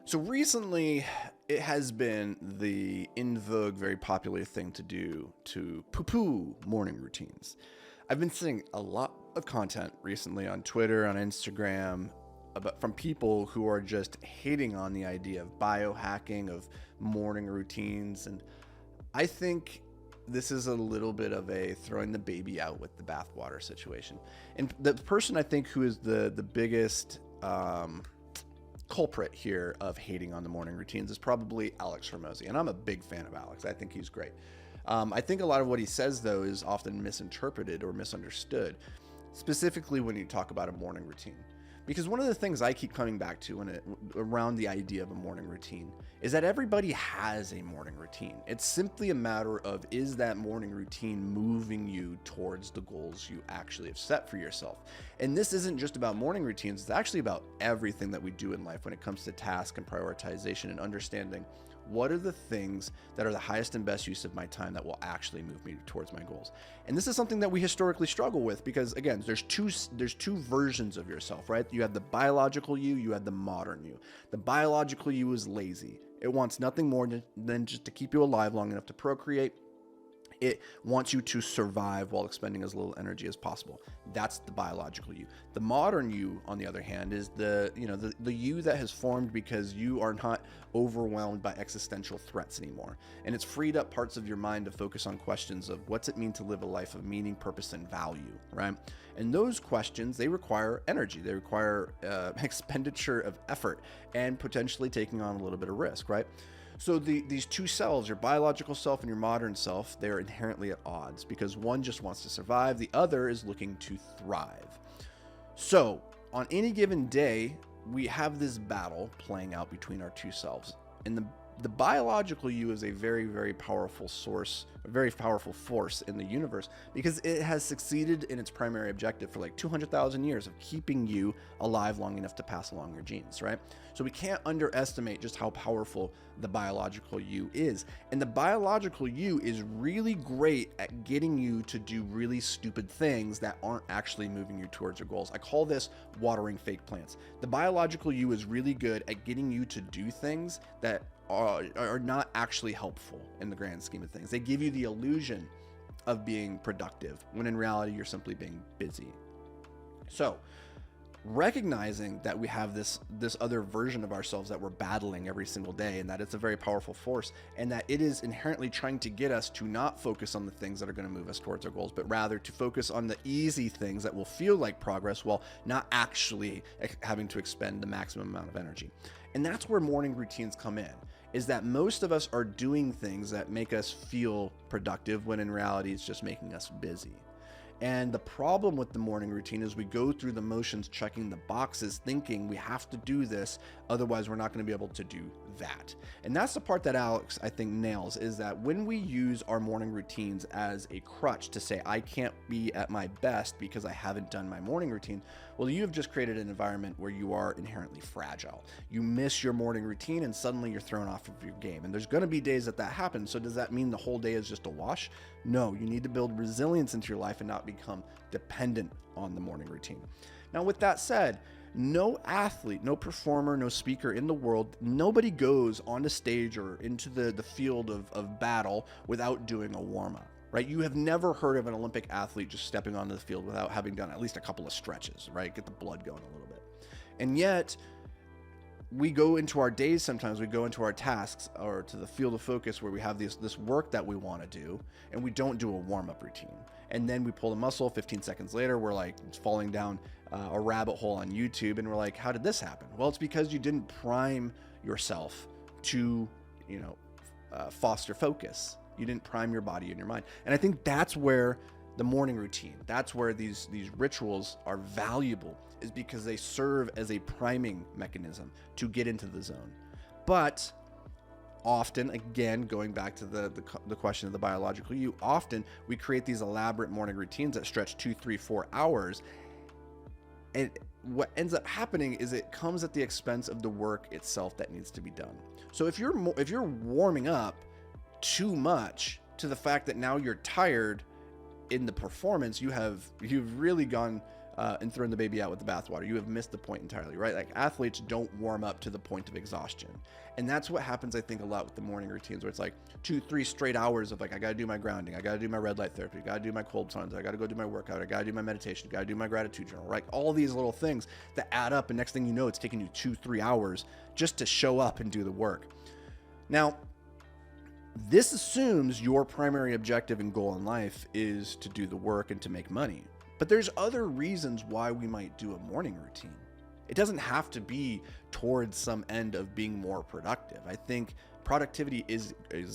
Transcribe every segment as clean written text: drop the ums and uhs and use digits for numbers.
So recently, it has been the in vogue, very popular thing to do to poo-poo morning routines. I've been seeing a lot of content recently on Twitter, on Instagram, about from people who are just hating on the idea of biohacking, of morning routines, and I think this is a little bit of a throwing the baby out with the bathwater situation. And the person I think who is the biggest culprit here of hating on the morning routines is probably Alex Ramosi. And I'm a big fan of Alex. I think he's great. I think a lot of what he says, though, is often misinterpreted or misunderstood, specifically when you talk about a morning routine. Because one of the things I keep coming back to around the idea of a morning routine is that everybody has a morning routine. It's simply a matter of, is that morning routine moving you towards the goals you actually have set for yourself? And this isn't just about morning routines, it's actually about everything that we do in life when it comes to task and prioritization and understanding what are the things that are the highest and best use of my time that will actually move me towards my goals. And this is something that we historically struggle with because, again, there's two versions of yourself, right? You have the biological you have the modern you. The biological you is lazy. It wants nothing more than just to keep you alive long enough to procreate. It wants you to survive while expending as little energy as possible. That's the biological you. The modern you, on the other hand, is the you that has formed because you are not overwhelmed by existential threats anymore. And it's freed up parts of your mind to focus on questions of what's it mean to live a life of meaning, purpose, and value, right? And those questions, they require energy. They require expenditure of effort and potentially taking on a little bit of risk, right? So these two selves, your biological self and your modern self, they're inherently at odds because one just wants to survive, the other is looking to thrive. So on any given day, we have this battle playing out between our two selves. And the biological you is a very, very powerful source, a very powerful force in the universe because it has succeeded in its primary objective for like 200,000 years of keeping you alive long enough to pass along your genes, right? So we can't underestimate just how powerful the biological you is. And the biological you is really great at getting you to do really stupid things that aren't actually moving you towards your goals. I call this watering fake plants. The biological you is really good at getting you to do things that are not actually helpful in the grand scheme of things. They give you the illusion of being productive when in reality you're simply being busy. So recognizing that we have this other version of ourselves that we're battling every single day, and that it's a very powerful force, and that it is inherently trying to get us to not focus on the things that are going to move us towards our goals, but rather to focus on the easy things that will feel like progress while not actually having to expend the maximum amount of energy. And that's where morning routines come in, is that most of us are doing things that make us feel productive when in reality it's just making us busy. And the problem with the morning routine is we go through the motions, checking the boxes, thinking we have to do this, otherwise we're not going to be able to do that. And that's the part that Alex, I think, nails, is that when we use our morning routines as a crutch to say, I can't be at my best because I haven't done my morning routine, well, you have just created an environment where you are inherently fragile. You miss your morning routine and suddenly you're thrown off of your game. And there's going to be days that happens. So does that mean the whole day is just a wash? No, you need to build resilience into your life and not become dependent on the morning routine. Now, with that said, no athlete, no performer, no speaker in the world, nobody goes onto stage or into the field of battle without doing a warm-up, right? You have never heard of an Olympic athlete just stepping onto the field without having done at least a couple of stretches, right? Get the blood going a little bit. And yet, we go into our days sometimes, we go into our tasks or to the field of focus where we have this work that we want to do, and we don't do a warm-up routine. And then we pull the muscle, 15 seconds later, we're like falling down a rabbit hole on YouTube, and we're like, how did this happen? Well, it's because you didn't prime yourself to, foster focus. You didn't prime your body and your mind. And I think that's where the morning routine, that's where these rituals are valuable, is because they serve as a priming mechanism to get into the zone. But often, again, going back to the question of the biological you, often we create these elaborate morning routines that stretch 2, 3, 4 hours. And what ends up happening is it comes at the expense of the work itself that needs to be done. So if you're warming up too much to the fact that now you're tired in the performance, you've really gone and throwing the baby out with the bathwater. You have missed the point entirely, right? Like athletes don't warm up to the point of exhaustion. And that's what happens, I think, a lot with the morning routines, where it's like 2-3 straight hours of like, I got to do my grounding. I got to do my red light therapy. I got to do my cold plunge. I got to go do my workout. I got to do my meditation. I got to do my gratitude journal, right? All these little things that add up. And next thing you know, it's taking you 2-3 hours just to show up and do the work. Now, this assumes your primary objective and goal in life is to do the work and to make money. But there's other reasons why we might do a morning routine. It doesn't have to be towards some end of being more productive. I think productivity is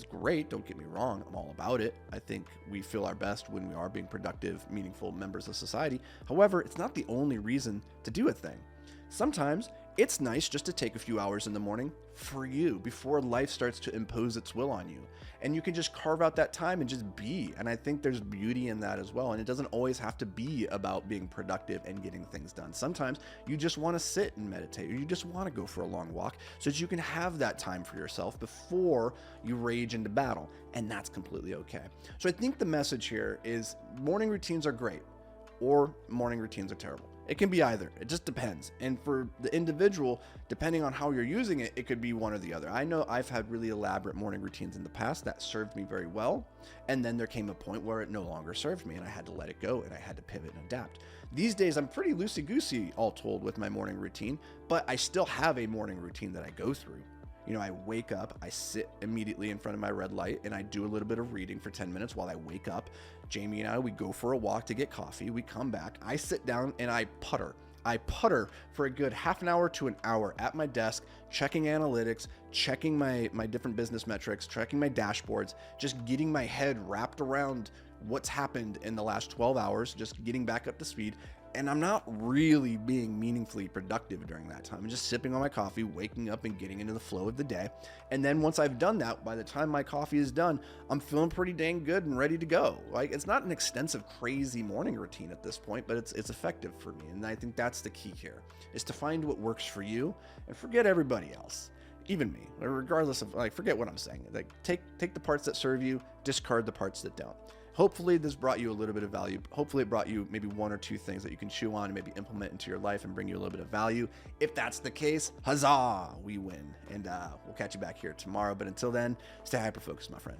great. Don't get me wrong. I'm all about it. I think we feel our best when we are being productive, meaningful members of society. However, it's not the only reason to do a thing. Sometimes it's nice just to take a few hours in the morning for you before life starts to impose its will on you. And you can just carve out that time and just be. And I think there's beauty in that as well. And it doesn't always have to be about being productive and getting things done. Sometimes you just want to sit and meditate, or you just want to go for a long walk so that you can have that time for yourself before you rage into battle. And that's completely okay. So I think the message here is morning routines are great, or morning routines are terrible. It can be either. It just depends. And for the individual, depending on how you're using it, it could be one or the other. I know I've had really elaborate morning routines in the past that served me very well. And then there came a point where it no longer served me and I had to let it go and I had to pivot and adapt. These days, I'm pretty loosey-goosey all told with my morning routine, but I still have a morning routine that I go through. You know, I wake up, I sit immediately in front of my red light, and I do a little bit of reading for 10 minutes while I wake up. Jamie and I, we go for a walk to get coffee. We come back, I sit down, and I putter. I putter for a good half an hour to an hour at my desk, checking analytics, checking my different business metrics, checking my dashboards, just getting my head wrapped around what's happened in the last 12 hours, just getting back up to speed. And I'm not really being meaningfully productive during that time. I'm just sipping on my coffee, waking up and getting into the flow of the day. And then once I've done that, by the time my coffee is done, I'm feeling pretty dang good and ready to go. Like, it's not an extensive, crazy morning routine at this point, but it's effective for me. And I think that's the key here, is to find what works for you and forget everybody else. Even me, regardless of, like, forget what I'm saying. Like, take the parts that serve you, discard the parts that don't. Hopefully this brought you a little bit of value. Hopefully it brought you maybe one or two things that you can chew on and maybe implement into your life and bring you a little bit of value. If that's the case, huzzah, we win. And we'll catch you back here tomorrow. But until then, stay hyper-focused, my friend.